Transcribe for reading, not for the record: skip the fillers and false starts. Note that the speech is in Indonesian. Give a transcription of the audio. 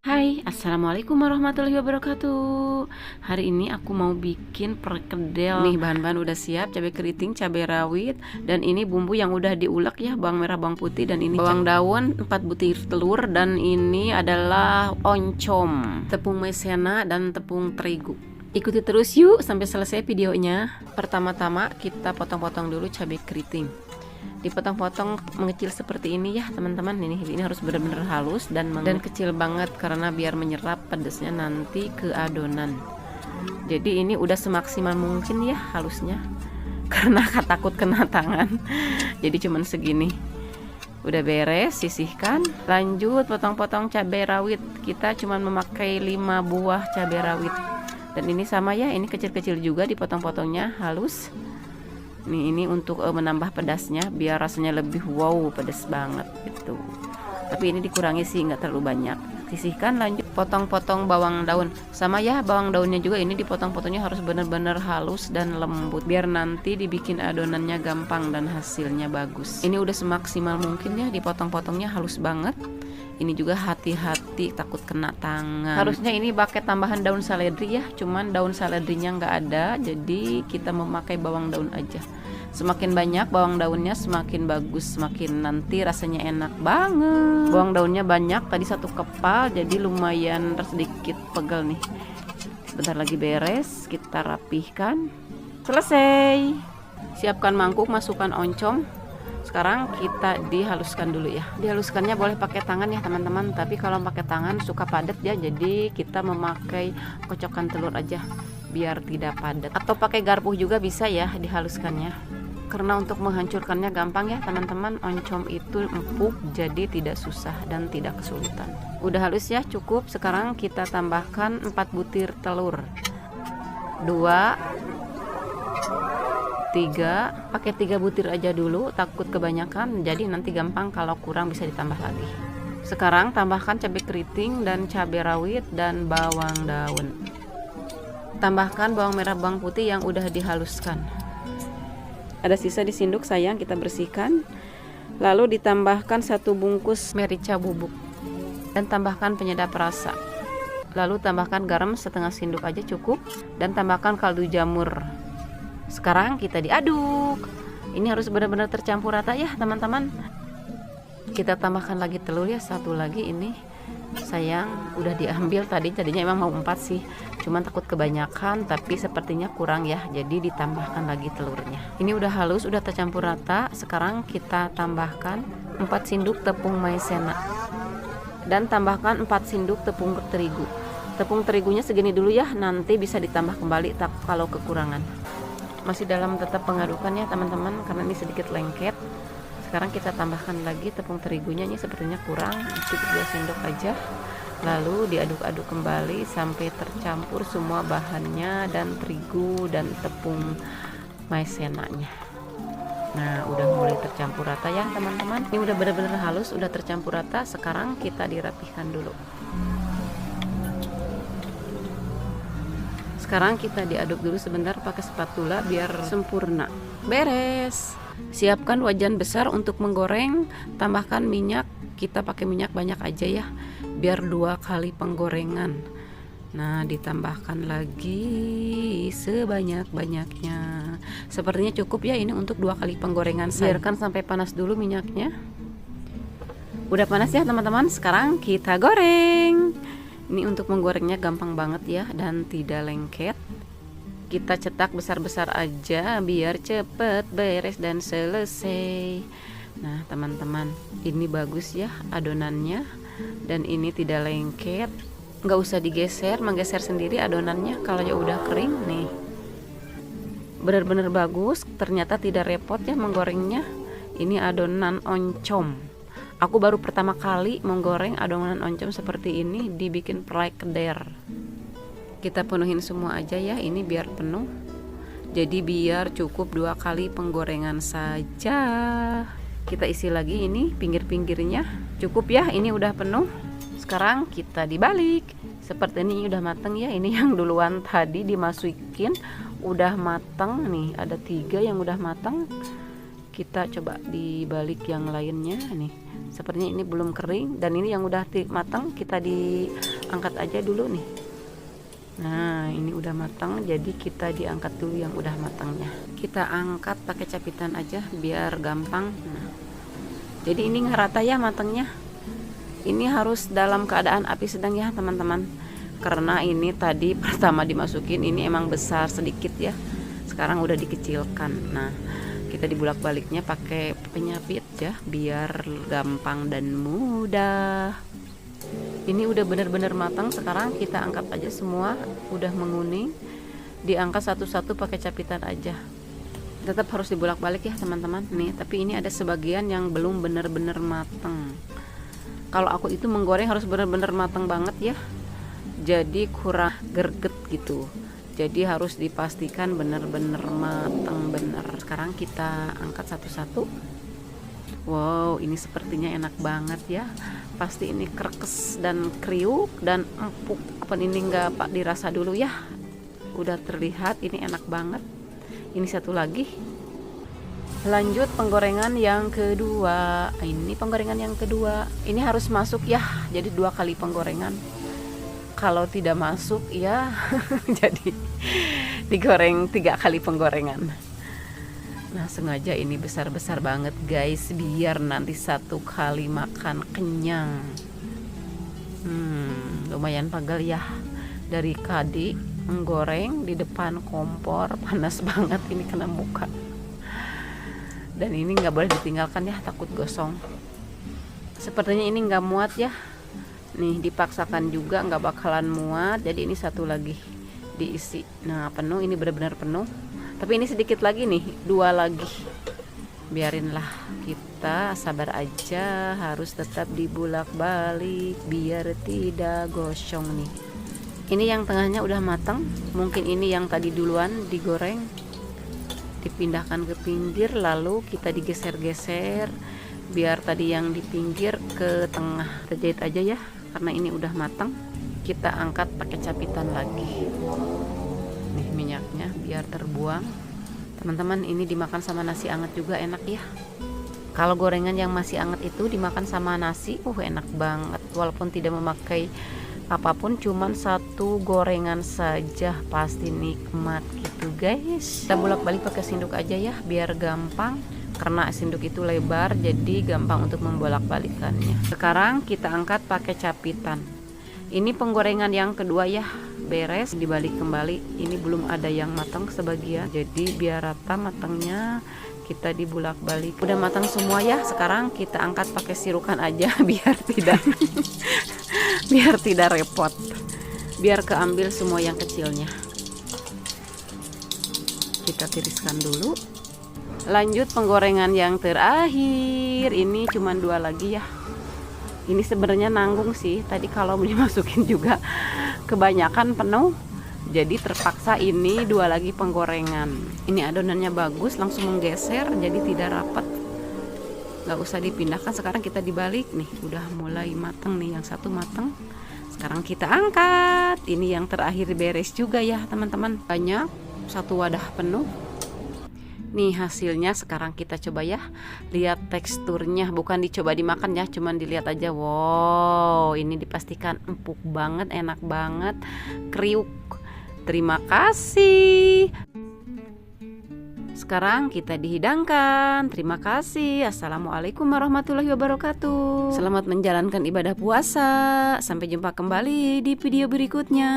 Hai, assalamualaikum warahmatullahi wabarakatuh. Hari ini aku mau bikin perkedel. Nih bahan-bahan udah siap, cabai keriting, cabai rawit, dan ini bumbu yang udah diulek ya, bawang merah, bawang putih, dan ini bawang daun, 4 butir telur, dan ini adalah oncom, tepung maizena, dan tepung terigu. Ikuti terus yuk sampai selesai videonya. Pertama-tama kita potong-potong dulu cabai keriting. Dipotong-potong mengecil seperti ini ya teman-teman. Ini harus benar-benar halus dan kecil banget karena biar menyerap pedasnya nanti ke adonan. Jadi ini udah semaksimal mungkin ya halusnya karena takut kena tangan. Jadi cuman segini. Udah beres, sisihkan. Lanjut potong-potong cabai rawit. Kita cuman memakai 5 buah cabai rawit. Dan ini sama ya, ini kecil-kecil juga dipotong-potongnya halus. Ini untuk menambah pedasnya biar rasanya lebih wow, pedas banget gitu. Tapi ini dikurangi sih, nggak terlalu banyak. Sisihkan. Lanjut potong-potong bawang daun. Sama ya, bawang daunnya juga ini dipotong-potongnya harus benar-benar halus dan lembut biar nanti dibikin adonannya gampang dan hasilnya bagus. Ini udah semaksimal mungkin ya, dipotong-potongnya halus banget. Ini juga hati-hati takut kena tangan. Harusnya ini pakai tambahan daun seledri ya, cuman daun seledrinya nggak ada, jadi kita memakai bawang daun aja. Semakin banyak bawang daunnya semakin bagus, semakin nanti rasanya enak banget. Bawang daunnya banyak, tadi 1 kepal, jadi lumayan sedikit pegel nih. Bentar lagi beres, kita rapihkan. Selesai. Siapkan mangkuk, masukkan oncom. Sekarang kita dihaluskan dulu ya. Dihaluskannya boleh pakai tangan ya teman-teman, tapi kalau pakai tangan suka padat ya, jadi kita memakai kocokan telur aja biar tidak padat. Atau pakai garpu juga bisa ya dihaluskannya. Karena untuk menghancurkannya gampang ya teman-teman, oncom itu empuk jadi tidak susah dan tidak kesulitan. Udah halus ya, cukup. Sekarang kita tambahkan 4 butir telur. 2, 3, pakai 3 butir aja dulu, takut kebanyakan, jadi nanti gampang kalau kurang bisa ditambah lagi. Sekarang tambahkan cabai keriting dan cabai rawit dan bawang daun. Tambahkan bawang merah, bawang putih yang udah dihaluskan. Ada sisa di sendok sayang, kita bersihkan. Lalu ditambahkan 1 bungkus merica bubuk dan tambahkan penyedap rasa. Lalu tambahkan garam setengah sendok aja cukup, dan tambahkan kaldu jamur. Sekarang kita diaduk. Ini harus benar-benar tercampur rata ya teman-teman. Kita tambahkan lagi telur ya, 1 lagi. Ini sayang udah diambil tadinya emang mau 4 sih, cuman takut kebanyakan, tapi sepertinya kurang ya, jadi ditambahkan lagi telurnya. Ini udah halus, udah tercampur rata. Sekarang kita tambahkan 4 sendok tepung maizena dan tambahkan 4 sendok tepung terigu. Tepung terigunya segini dulu ya, nanti bisa ditambah kembali kalau kekurangan. Masih dalam tetap pengadukan ya teman-teman, karena ini sedikit lengket. Sekarang kita tambahkan lagi tepung terigunya, ini sepertinya kurang, cukup 2 sendok aja. Lalu diaduk-aduk kembali sampai tercampur semua bahannya dan terigu dan tepung maizenanya. Nah, udah mulai tercampur rata ya teman-teman. Ini udah benar-benar halus, udah tercampur rata. Sekarang kita dirapihkan dulu. Sekarang kita diaduk dulu sebentar pakai spatula biar sempurna. Beres. Siapkan wajan besar untuk menggoreng. Tambahkan minyak. Kita pakai minyak banyak aja ya, biar 2 kali penggorengan. Nah, ditambahkan lagi sebanyak-banyaknya. Sepertinya cukup ya ini untuk 2 kali penggorengan. Biarkan sampai panas dulu minyaknya. Udah panas ya teman-teman. Sekarang kita goreng. Ini untuk menggorengnya gampang banget ya dan tidak lengket. Kita cetak besar-besar aja biar cepet beres dan selesai. Nah teman-teman, ini bagus ya adonannya, dan ini tidak lengket. Nggak usah digeser, menggeser sendiri adonannya kalau ya udah kering nih. Benar-benar bagus, ternyata tidak repot ya menggorengnya. Ini adonan oncom. Aku baru pertama kali menggoreng adonan oncom seperti ini, dibikin perkedel. Kita penuhin semua aja ya, ini biar penuh. Jadi biar cukup 2 kali penggorengan saja. Kita isi lagi ini pinggir-pinggirnya. Cukup ya, ini udah penuh. Sekarang kita dibalik. Seperti ini udah mateng ya. Ini yang duluan tadi dimasukin udah mateng nih. Ada 3 yang udah mateng. Kita coba dibalik yang lainnya nih. Sepertinya ini belum kering. Dan ini yang udah mateng kita diangkat aja dulu nih. Nah ini udah matang, jadi kita diangkat dulu yang udah matangnya. Kita angkat pakai capitan aja biar gampang. Nah, jadi ini ngerata ya matangnya. Ini harus dalam keadaan api sedang ya teman-teman, karena ini tadi pertama dimasukin ini emang besar sedikit ya, sekarang udah dikecilkan. Nah kita dibulak-baliknya pakai penyapit ya biar gampang dan mudah. Ini udah bener-bener matang. Sekarang kita angkat aja semua, udah menguning. Diangkat satu-satu pakai capitan aja. Tetap harus dibulak-balik ya teman-teman. Nih, tapi ini ada sebagian yang belum bener-bener matang. Kalau aku itu menggoreng harus bener-bener matang banget ya. Jadi kurang greget gitu. Jadi harus dipastikan bener-bener matang bener. Sekarang kita angkat satu-satu. Wow, ini sepertinya enak banget ya. Pasti ini krekes dan kriuk dan empuk. Apa ini nggak Pak dirasa dulu ya? Udah terlihat ini enak banget. Ini satu lagi. Lanjut penggorengan yang kedua. Ini penggorengan yang kedua. Ini harus masuk ya. Jadi 2 kali penggorengan. Kalau tidak masuk ya jadi digoreng 3 kali penggorengan. Nah sengaja ini besar-besar banget guys, biar nanti 1 kali makan kenyang. Lumayan pagal ya. Dari tadi menggoreng di depan kompor, panas banget ini kena muka. Dan ini nggak boleh ditinggalkan ya, takut gosong. Sepertinya ini nggak muat ya. Nih dipaksakan juga nggak bakalan muat. Jadi ini satu lagi diisi. Nah penuh, ini benar-benar penuh. Tapi ini sedikit lagi nih, 2 lagi. Biarinlah, kita sabar aja, harus tetap dibulak-balik biar tidak gosong nih. Ini yang tengahnya udah matang, mungkin ini yang tadi duluan digoreng. Dipindahkan ke pinggir, lalu kita digeser-geser biar tadi yang di pinggir ke tengah. Kita jahit aja ya, karena ini udah matang. Kita angkat pakai capitan lagi. Nih minyaknya biar terbuang. Teman-teman, ini dimakan sama nasi anget juga enak ya. Kalau gorengan yang masih anget itu dimakan sama nasi, enak banget. Walaupun tidak memakai apapun, cuman 1 gorengan saja pasti nikmat gitu guys. Kita bolak-balik pakai sendok aja ya biar gampang. Karena sendok itu lebar, jadi gampang untuk membolak-balikannya. Sekarang kita angkat pakai capitan. Ini penggorengan yang kedua ya, beres, dibalik kembali. Ini belum ada yang matang sebagian, jadi biar rata matangnya kita dibulak-balik. Udah matang semua ya. Sekarang kita angkat pakai sirukan aja biar tidak repot. Biar keambil semua yang kecilnya. Kita tiriskan dulu. Lanjut penggorengan yang terakhir. Ini cuma 2 lagi ya. Ini sebenarnya nanggung sih. Tadi kalau dimasukin juga kebanyakan penuh. Jadi terpaksa ini 2 lagi penggorengan. Ini adonannya bagus, langsung menggeser, jadi tidak rapat. Gak usah dipindahkan. Sekarang kita dibalik nih. Udah mulai mateng nih, yang satu mateng. Sekarang kita angkat. Ini yang terakhir beres juga ya teman-teman. Banyak, 1 wadah penuh. Nih hasilnya. Sekarang kita coba ya. Lihat teksturnya, bukan dicoba dimakan ya, cuman dilihat aja. Wow, ini dipastikan empuk banget, enak banget, kriuk. Terima kasih. Sekarang kita dihidangkan. Terima kasih. Assalamualaikum warahmatullahi wabarakatuh. Selamat menjalankan ibadah puasa. Sampai jumpa kembali di video berikutnya.